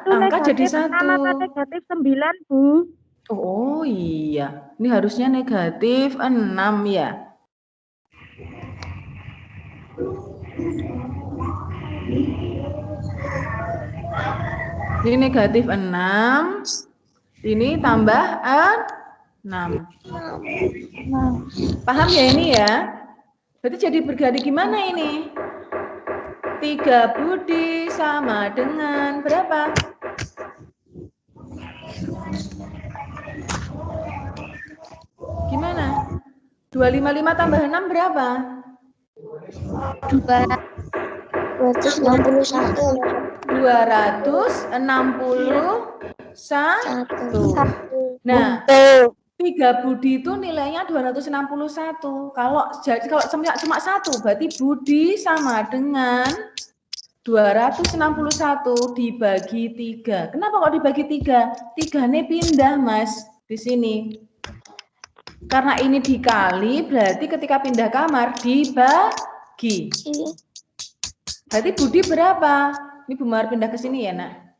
jadi 1. Negatif 9, Bu. Oh iya, ini harusnya negatif 6 ya. Ini negatif 6, ini tambah 6. Paham ya ini ya? Berarti jadi berganti gimana ini? 3 budi sama dengan berapa? Gimana? 255 tambah 6 berapa? 261. 261. Nah, 3 budi itu nilainya 261. Kalau cuma 1 berarti budi sama dengan 261 dibagi 3. Kenapa kok dibagi 3? 3-nya pindah, Mas, di sini. Karena ini dikali, berarti ketika pindah kamar dibagi. Berarti budi berapa? Ini Bu Mawar pindah ke sini ya, Nak.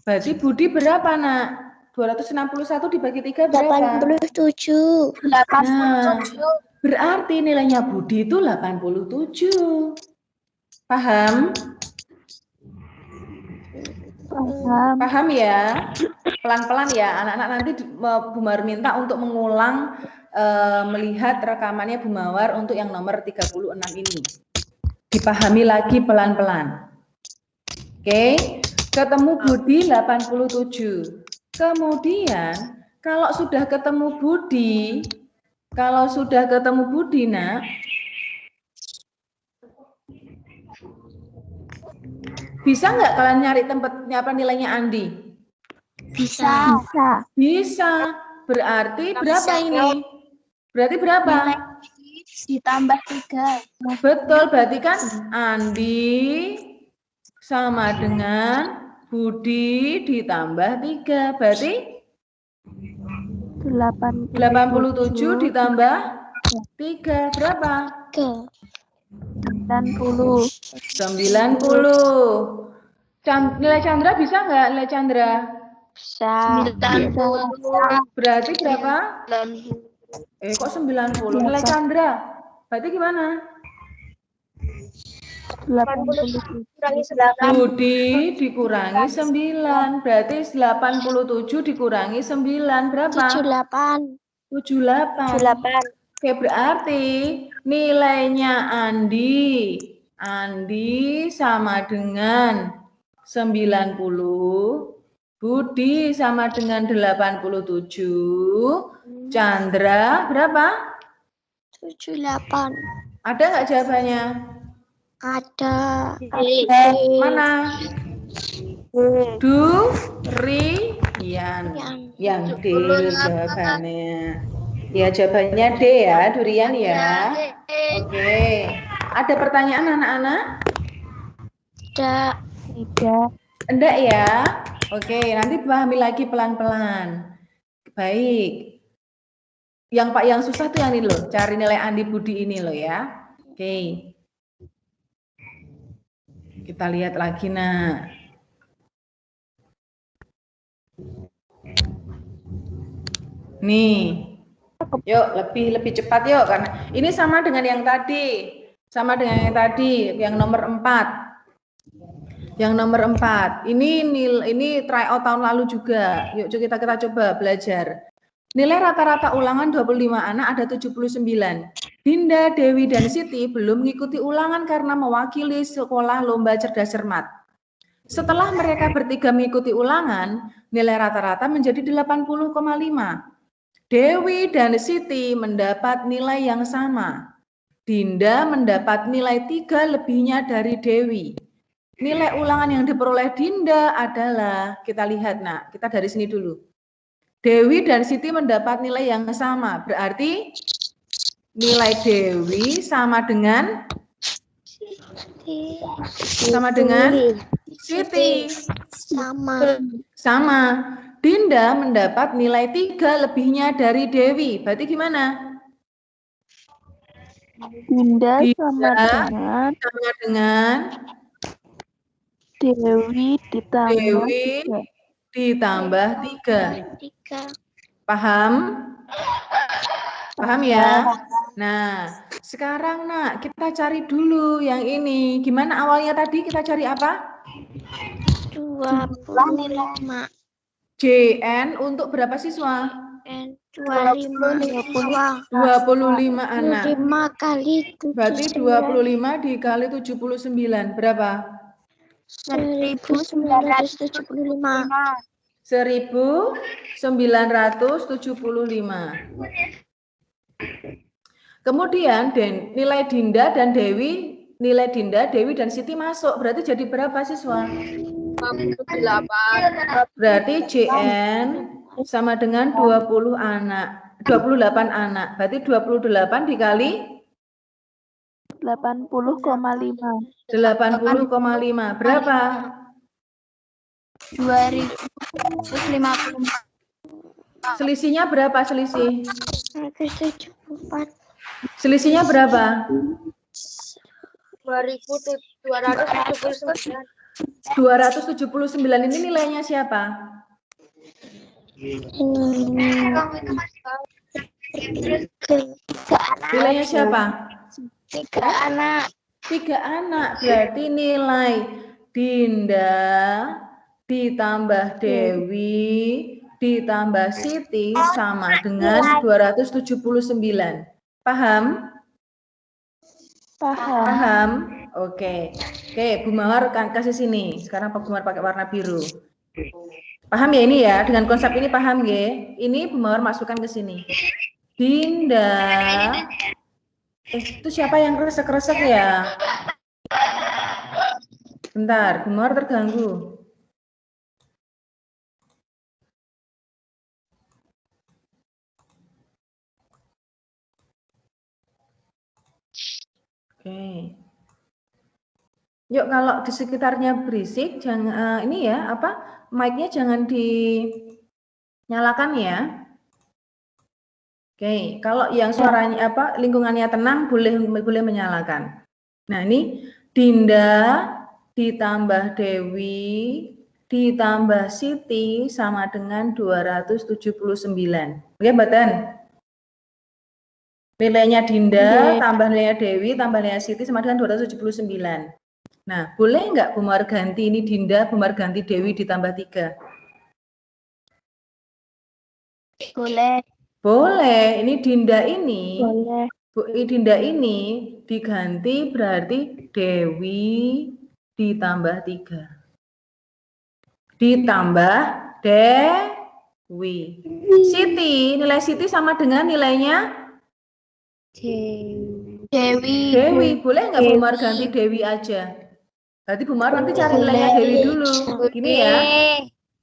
Berarti budi berapa, Nak? 261 dibagi 3 berapa? 87. Nah, berarti nilainya budi itu 87. Paham? Paham ya? Pelan-pelan ya, anak-anak nanti Bu Mawar minta untuk mengulang melihat rekamannya Bu Mawar untuk yang nomor 36 ini. Dipahami lagi pelan-pelan. Oke, ketemu budi 87. Kemudian kalau sudah ketemu budi, Nak, bisa nggak kalian nyari tempatnya apa nilainya Andi? Bisa. Berarti berapa ini? Berarti berapa? Ditambah 3. Betul, berarti kan Andi sama dengan Budi ditambah 3. Berarti 87 ditambah 3 berapa? 90. 90. Nilai Chandra bisa nggak nilai Chandra? Bisa. Berarti berapa? Kok 90? Nilai Chandra. Berarti gimana? 80 kurangi 8. Budi dikurangi 9. Berarti 87 dikurangi 9. Berapa? 78. 78. Oke, berarti nilainya Andi sama dengan 90, Budi sama dengan 87, Chandra berapa? 78. Ada nggak jawabannya? Ada. Mana? Durian. Yang D jawabannya. Ya, jawabannya D ya, durian ya. Oke. Ada pertanyaan anak-anak? Tidak. Enggak ya? Oke, nanti pahami lagi pelan-pelan. Baik. Yang susah tuh yang ini loh, cari nilai Andi Budi ini loh ya. Oke. Kita lihat lagi, nak. Nih. Yuk, lebih cepat yuk, karena ini sama dengan yang tadi. Sama dengan yang tadi, yang nomor 4. Yang nomor 4. Ini tryout tahun lalu juga. Yuk kita coba belajar. Nilai rata-rata ulangan 25 anak ada 79. Dinda, Dewi, dan Siti belum mengikuti ulangan karena mewakili sekolah lomba cerdas cermat. Setelah mereka bertiga mengikuti ulangan, nilai rata-rata menjadi 80,5. Dewi dan Siti mendapat nilai yang sama. Dinda mendapat nilai 3 lebihnya dari Dewi. Nilai ulangan yang diperoleh Dinda adalah, kita lihat nak, kita dari sini dulu. Dewi dan Siti mendapat nilai yang sama, berarti nilai Dewi sama dengan Siti. Sama. Dinda mendapat nilai 3 lebihnya dari Dewi. Berarti gimana? Dinda sama dengan Dewi ditambah 3. Paham? Paham ya? Nah, sekarang nak kita cari dulu yang ini. Gimana awalnya tadi kita cari apa? 25. JN untuk berapa siswa? 25 anak. 5 kali 79. Berarti 25 dikali 79 berapa? 1975. 1975. Kemudian nilai Dinda, Dewi dan Siti masuk. Berarti jadi berapa siswa? 68. Berarti JN sama dengan 28 anak. Berarti 28 dikali 80,5. 80,5. Berapa? 2054. Selisihnya berapa selisih? 174. Selisihnya berapa? 2279. 279 ini nilainya siapa? Nilainya siapa? 3 anak. 3 anak. Berarti nilai Dinda ditambah Dewi ditambah Siti sama dengan 279. Paham? Paham? Oke. Oke, Bu Mawar kasih sini. Sekarang Pak Bu Mawar pakai warna biru. Paham ya ini ya? Dengan konsep ini paham ya? Ini Bu Mawar masukkan ke sini. Dinda. Itu siapa yang kresek-kresek ya? Bentar, Bu Mawar terganggu. Oke. Yuk kalau di sekitarnya berisik, jangan ini ya mic-nya jangan dinyalakan ya. Oke, kalau yang suaranya lingkungannya tenang boleh menyalakan. Nah ini Dinda ditambah Dewi ditambah Siti sama dengan 279. Oke, Baten? Nilainya Dinda Oke. tambah nilainya Dewi tambah nilainya Siti sama dengan 279. Nah, boleh nggak Bu Mawar ganti ini Dinda, Bu Mawar ganti Dewi ditambah 3? Boleh. Boleh. Ini Dinda ini, Boleh. Bu Dinda ini diganti berarti Dewi ditambah 3. Ditambah Dewi. Siti, nilai Siti sama dengan nilainya Dewi. Dewi. Boleh nggak Bu Mawar ganti Dewi aja? Berarti Bu Mawar nanti cari nilainya Dewi dulu. Gini ya,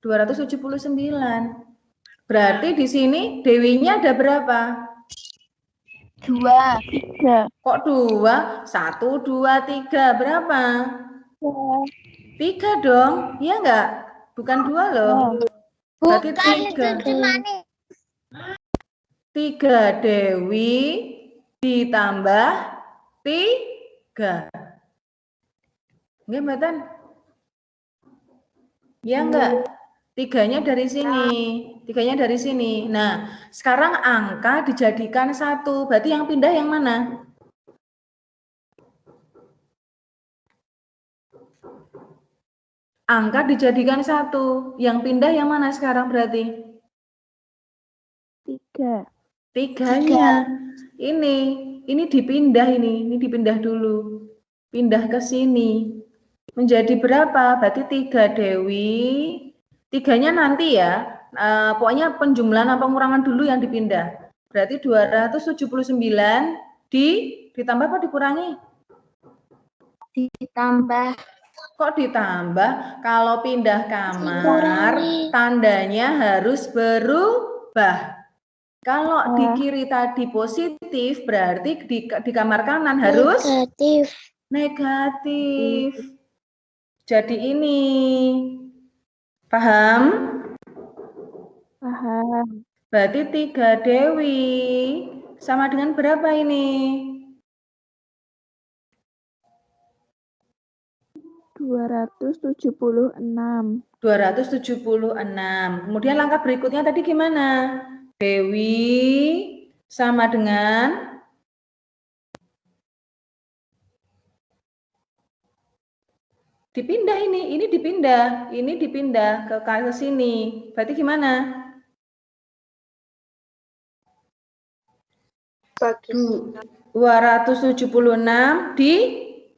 279. Berarti di sini Dewinya ada berapa? 2. 3. Kok 2? 1, 2, 3. Berapa? 3 dong. Iya nggak? Bukan 2 loh. Berarti 3. 3 Dewi ditambah 3. Enggak, Mbak Tan? Ya enggak? 3-nya dari sini. 3-nya dari sini. Nah, sekarang angka dijadikan 1. Berarti yang pindah yang mana? Angka dijadikan 1. Yang pindah yang mana sekarang berarti? 3. 3-nya. Ini dipindah ini dipindah dulu. Pindah ke sini. Menjadi berapa? Berarti 3 Dewi. 3-nya nanti ya. Pokoknya penjumlahan atau pengurangan dulu yang dipindah. Berarti 279 ditambah apa dikurangi? Ditambah. Kok ditambah? Kalau pindah kamar, tandanya harus berubah. Kalau di kiri tadi positif, berarti di kamar kanan harus negatif. Jadi ini. Paham? Paham. Berarti 3 Dewi. Sama dengan berapa ini? 276. 276. Kemudian langkah berikutnya tadi gimana? Dewi sama dengan dipindah ini dipindah ke sini. Berarti gimana? 276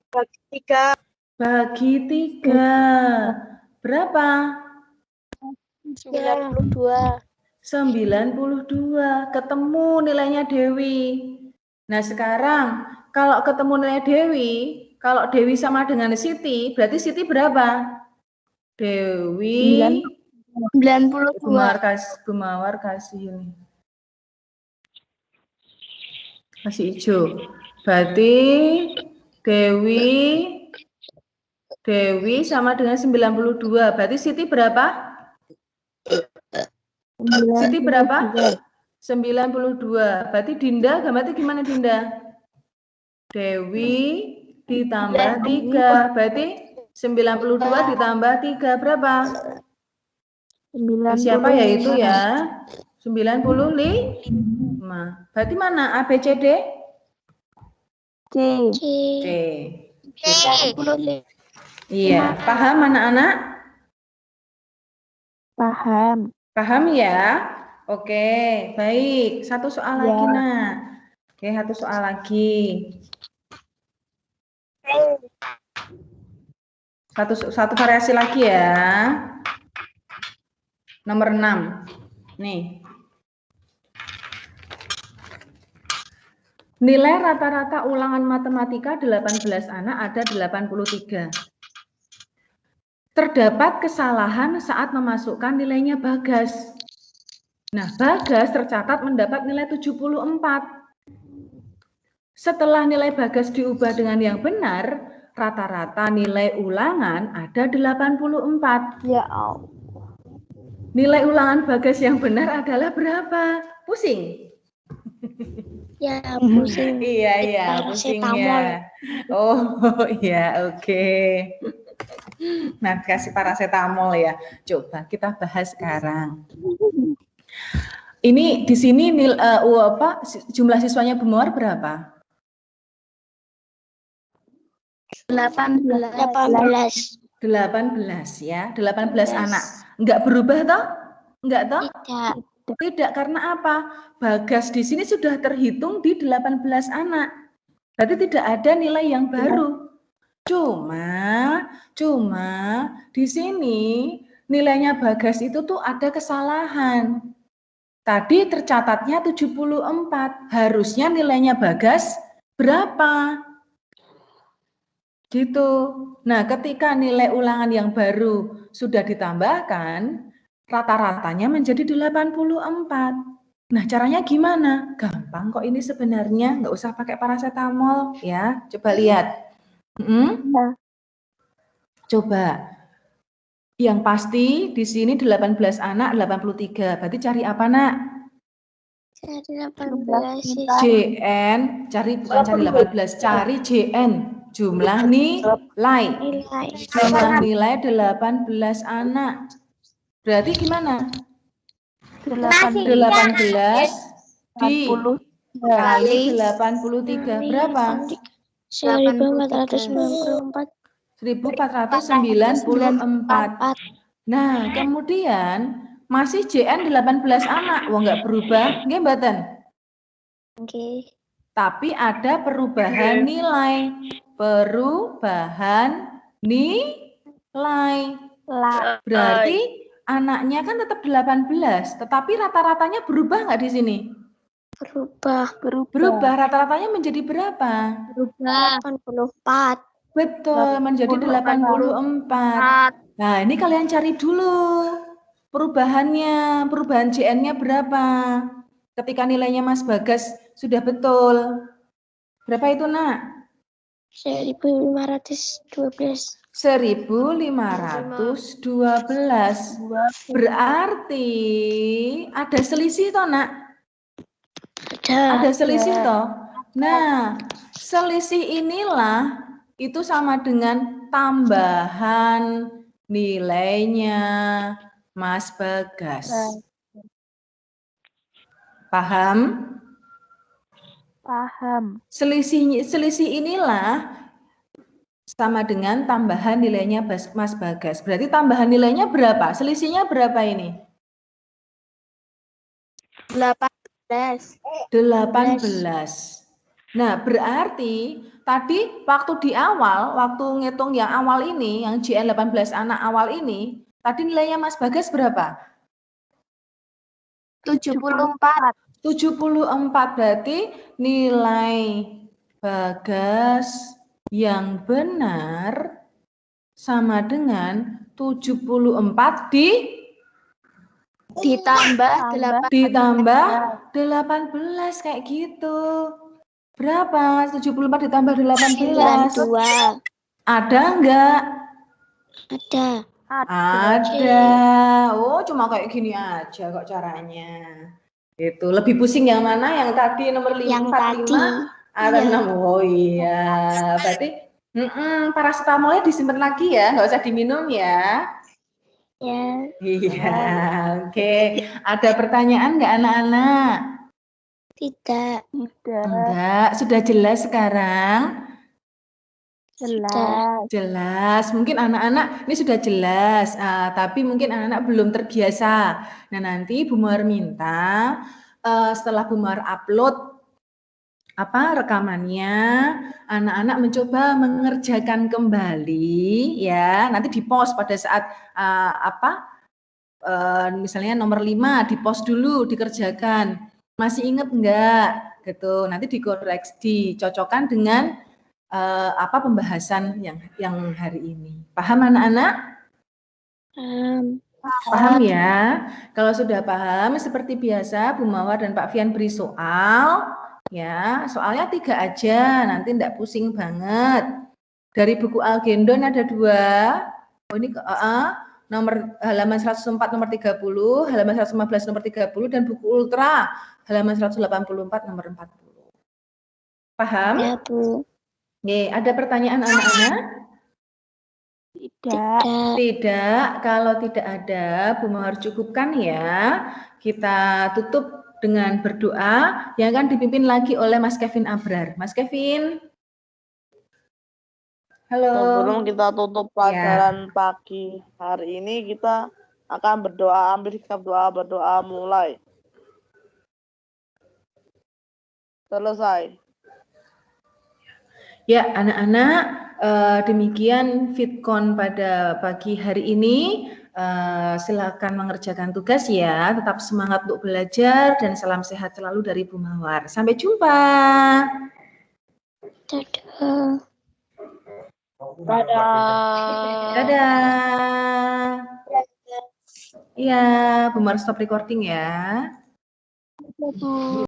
bagi 3. bagi 3. Berapa? 92. 92. Ketemu nilainya Dewi. Nah, sekarang kalau ketemu nilai Dewi, kalau Dewi sama dengan Siti, berarti Siti berapa? Dewi 92. Bu Mawar kasih ini. Kasih hijau. Berarti Dewi sama dengan 92. Berarti Siti berapa? Siti berapa? 92. Berarti Dinda, berarti gimana Dinda? Dewi ditambah 3. Berarti 92 ditambah 3 berapa? 95. Siapa ya itu ya? 95. Berarti mana? A, B, C, D? C. C. Iya, paham anak-anak? Paham. Paham ya? Oke, baik. Satu soal lagi, Nak. Oke, satu soal lagi. Satu variasi lagi ya. Nomor 6. Nih. Nilai rata-rata ulangan matematika 18 anak ada 83. Terdapat kesalahan saat memasukkan nilainya Bagas. Nah, Bagas tercatat mendapat nilai 74. Setelah nilai Bagas diubah dengan yang benar, rata-rata nilai ulangan ada 84. Ya Allah. Nilai ulangan Bagas yang benar adalah berapa? Pusing? Ya, pusing. Iya, pusing ya. Oh, iya, oke. Nah, kasih paracetamol ya. Coba kita bahas sekarang. Ini di sini jumlah siswanya Bu Mawar berapa? 18. 18 ya, 18 anak. Enggak berubah toh? Enggak toh? Tidak. Tidak, karena apa? Bagas di sini sudah terhitung di 18 anak. Berarti tidak ada nilai yang baru. Cuma di sini nilainya Bagas itu tuh ada kesalahan. Tadi tercatatnya 74, harusnya nilainya Bagas berapa? Gitu. Nah, ketika nilai ulangan yang baru sudah ditambahkan, rata-ratanya menjadi 84. Nah, caranya gimana? Gampang kok ini sebenarnya, nggak usah pakai paracetamol ya. Coba lihat. Ya. Coba. Yang pasti di sini 18 anak, 83. Berarti cari apa, Nak? Cari 18 JN, bukan cari 18, cari JN. Jumlah nilai. Jumlah nilai 18 anak. Berarti gimana? 18 dikali 83. Berapa? 1494. 1494. Nah, kemudian masih JN 18 anak. Wah, nggak berubah. Nggih, mboten? Oke. Tapi ada perubahan nilai. Perubahan nilai. Berarti anaknya kan tetap 18, tetapi rata-ratanya berubah nggak di sini? Berubah. Rata-ratanya menjadi berapa? 84. Betul, menjadi 84. Nah, ini kalian cari dulu perubahannya, perubahan JN-nya berapa? Ketika nilainya Mas Bagas sudah betul. Berapa itu, Nak? 1512. 1512. Berarti ada selisih toh, Nak? Ada selisih toh? Nah, selisih inilah itu sama dengan tambahan nilainya Mas Bagas. Paham? Paham. Selisih inilah sama dengan tambahan nilainya Mas Bagas. Berarti tambahan nilainya berapa? Selisihnya berapa ini? 18. 18. Nah, berarti tadi waktu di awal, waktu ngitung yang awal ini, yang JN 18 anak awal ini, tadi nilainya Mas Bagas berapa? 74. 74, berarti nilai Bagas yang benar sama dengan 74 Ditambah 18 kayak gitu. Berapa? 74 ditambah 18. 92. Ada enggak? Ada. Oh, cuma kayak gini aja kok caranya. Itu lebih pusing yang mana? Yang tadi nomor 45 atau 6? Oh iya, berarti paracetamolnya disimpan lagi ya, nggak usah diminum ya. Ya. Iya, oke. Ada pertanyaan nggak anak-anak? Tidak. Enggak, sudah jelas sekarang? Jelas. Jelas, mungkin anak-anak ini sudah jelas, tapi mungkin anak-anak belum terbiasa. Nah, nanti Bu Mawar minta setelah Bu Mawar upload rekamannya, anak-anak mencoba mengerjakan kembali ya. Nanti di-post pada saat misalnya nomor 5 di-post dulu, dikerjakan. Masih ingat enggak? Gitu. Nanti dikoreksi, dicocokkan dengan pembahasan yang hari ini. Paham anak-anak? Paham ya? Kalau sudah paham, seperti biasa Bu Mawar dan Pak Fian beri soal. Ya, soalnya 3 aja, nanti enggak pusing banget. Dari buku Algendon ada 2. Oh ini nomor halaman 104 nomor 30, halaman 115 nomor 30, dan buku Ultra halaman 184 nomor 40. Paham? Ya, Bu. Ada pertanyaan anak-anak? Tidak. Tidak, kalau tidak ada, Bu Mawar cukupkan ya. Kita tutup dengan berdoa yang akan dipimpin lagi oleh Mas Kevin Abrar. Mas Kevin. Halo. Sebelum kita tutup pelajaran pagi hari ini, kita akan berdoa, ambil sikap doa, berdoa mulai. Selesai. Ya, anak-anak, demikian Fitcon pada pagi hari ini. Silakan mengerjakan tugas ya. Tetap semangat untuk belajar dan salam sehat selalu dari Bu Mawar. Sampai jumpa. Dadah. Dadah. Dadah. Iya, Bu Mawar stop recording ya.